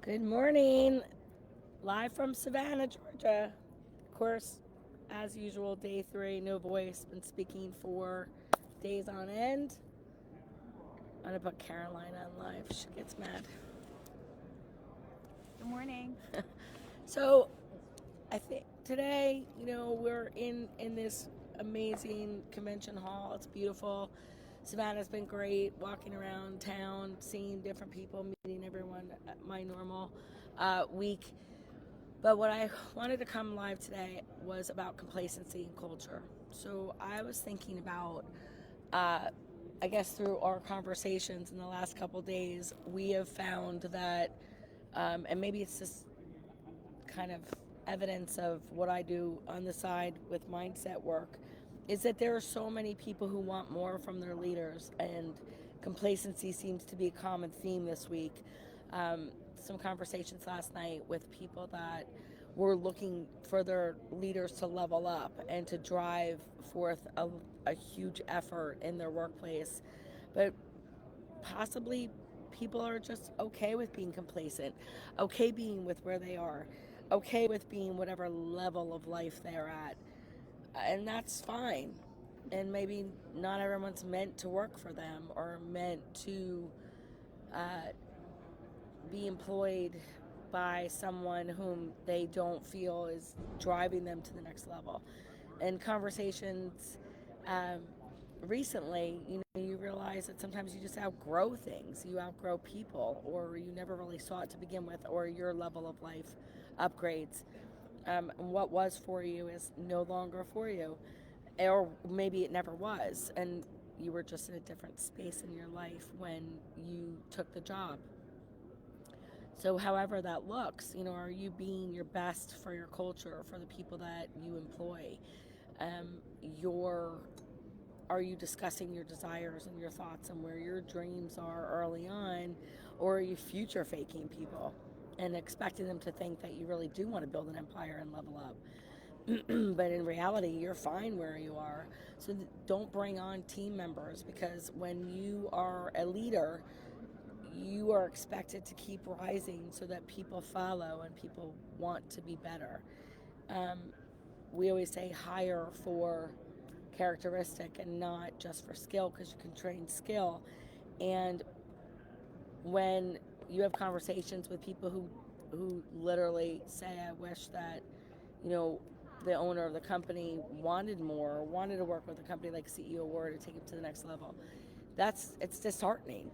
Good morning. Live from Savannah, Georgia. Of course, as usual, day 3, no voice. Been speaking for days on end. I'm going to put Caroline on live. She gets mad. Good morning. So, I think today, we're in this amazing convention hall. It's beautiful. Savannah's been great, walking around town, seeing different people, meeting everyone at my normal week. But what I wanted to come live today was about complacency and culture. So I was thinking about, I guess through our conversations in the last couple days, we have found that, and maybe it's just kind of evidence of what I do on the side with mindset work, is that there are so many people who want more from their leaders, and complacency seems to be a common theme this week. Some conversations last night with people that were looking for their leaders to level up and to drive forth a huge effort in their workplace. But possibly people are just okay with being complacent, okay being with where they are, okay with being whatever level of life they're at. And that's fine. And maybe not everyone's meant to work for them or meant to uh, be employed by someone whom they don't feel is driving them to the next level. And conversations recently, you realize that sometimes you just outgrow things. You outgrow people, or you never really saw it to begin with, or your level of life upgrades. And what was for you is no longer for you, or maybe it never was, and you were just in a different space in your life when you took the job. So, however that looks, are you being your best for your culture, for the people that you employ? Your Are you discussing your desires and your thoughts and where your dreams are early on, or are you future faking people and expecting them to think that you really do want to build an empire and level up? But in reality, you're fine where you are. So don't bring on team members, because when you are a leader, you are expected to keep rising so that people follow and people want to be better. Um, we always say hire for characteristic and not just for skill, because you can train skill. And when you have conversations with people who literally say, I wish that, you know, the owner of the company wanted more, or wanted to work with a company like CEO Word to take it to the next level, it's disheartening.